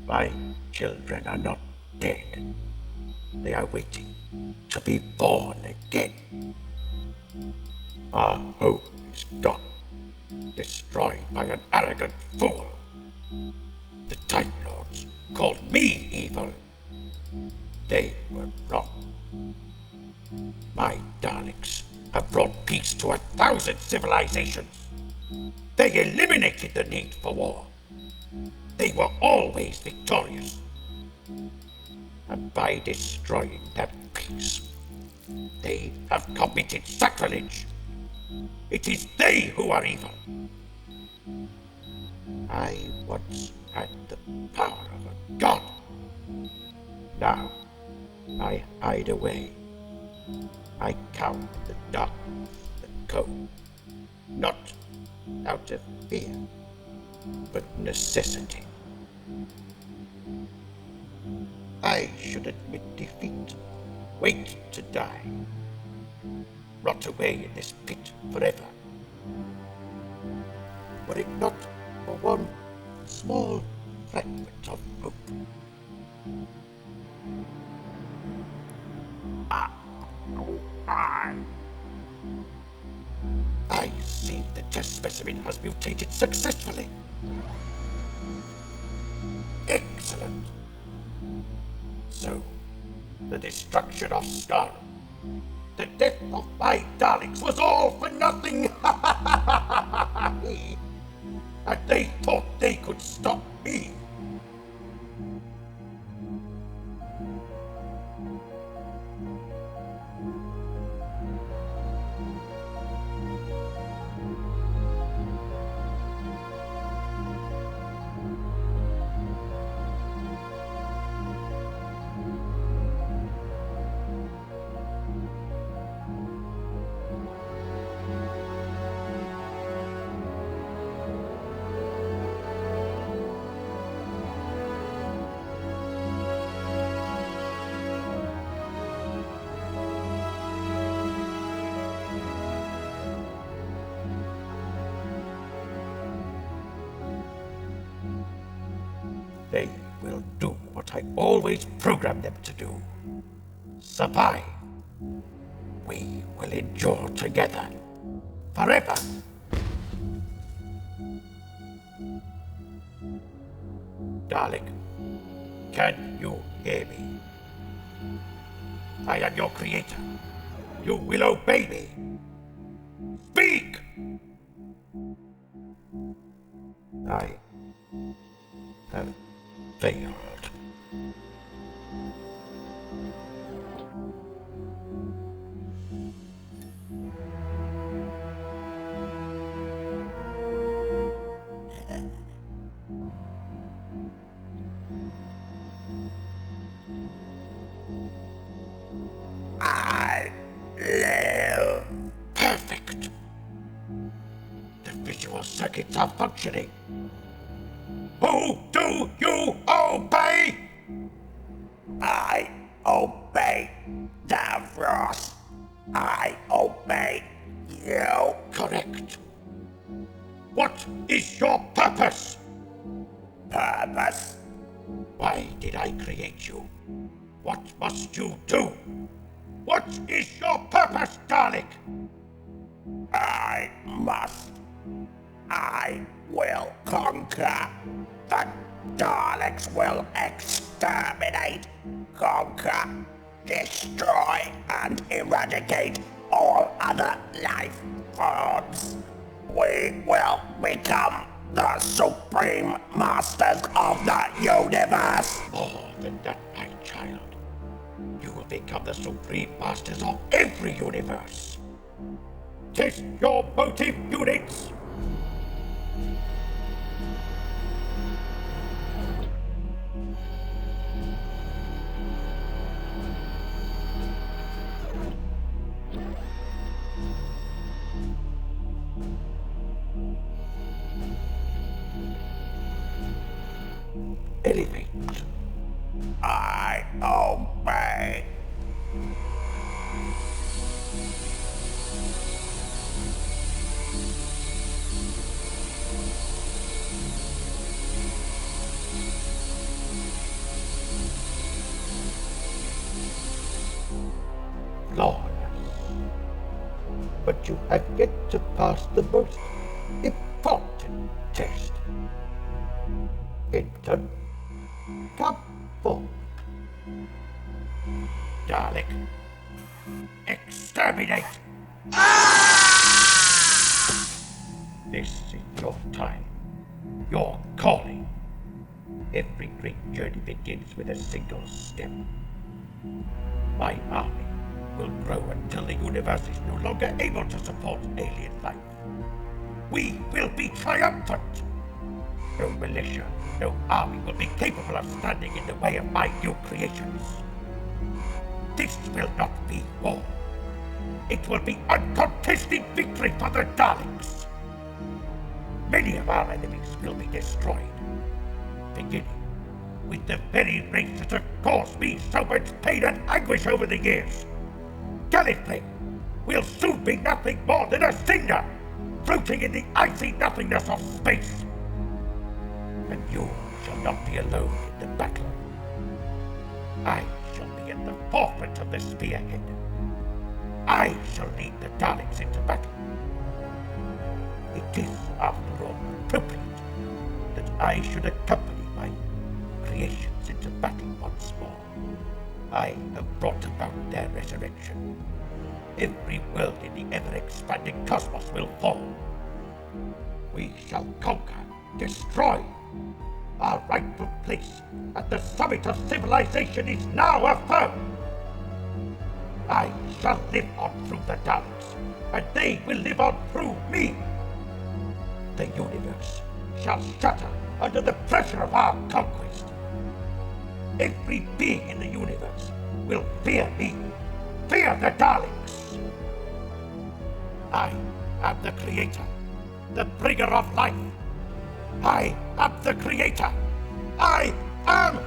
My children are not dead. They are waiting to be born again. Our home is gone, destroyed by an arrogant fool. The Time Lords called me evil. They were wrong. My Daleks have brought peace to 1,000 civilizations. They eliminated the need for war. They were always victorious. And by destroying that peace, they have committed sacrilege. It is they who are evil. I once had the power of a god. Now, I hide away. I count the darkness that come, not out of fear, but necessity. I should admit defeat, wait to die, rot away in this pit forever. Were it not for one small fragment of hope. I see the test specimen has mutated successfully. Excellent. So, the destruction of Skull, the death of my Daleks was all for nothing. And they thought they could stop me. They will do what I always programmed them to do. Survive. We will endure together. Forever. Dalek, can you hear me? I am your creator. You will obey me. Speak! I have failed. I live. Perfect. The visual circuits are functioning. Who do you obey? I obey Davros. I obey you. Correct. What is your purpose? Purpose? Why did I create you? What must you do? What is your purpose, Dalek? I will conquer. The Daleks will exterminate, conquer, destroy, and eradicate all other life forms. We will become the supreme masters of the universe. More than that, my child. You will become the supreme masters of every universe. Test your motive units. Elevate. I obey. flawless. But you have yet to pass the most important test. Enter. Come forth. Dalek. Exterminate! This is your time. Your calling. Every great journey begins with a single step. My army will grow until the universe is no longer able to support alien life. We will be triumphant! No militia, no army will be capable of standing in the way of my new creations. This will not be war. It will be uncontested victory for the Daleks. Many of our enemies will be destroyed, beginning with the very race that have caused me so much pain and anguish over the years. Gallifrey will soon be nothing more than a cinder, floating in the icy nothingness of space. And you shall not be alone in the battle. I shall be at the forefront of the spearhead. I shall lead the Daleks into battle. It is, after all, appropriate that I should accompany my creations into battle once more. I have brought about their resurrection. Every world in the ever-expanding cosmos will fall. We shall conquer, destroy. Our rightful place at the summit of civilization is now affirmed. I shall live on through the Daleks, and they will live on through me. The universe shall shudder under the pressure of our conquest. Every being in the universe will fear me, fear the Daleks. I am the creator, the bringer of life. I am the creator. I am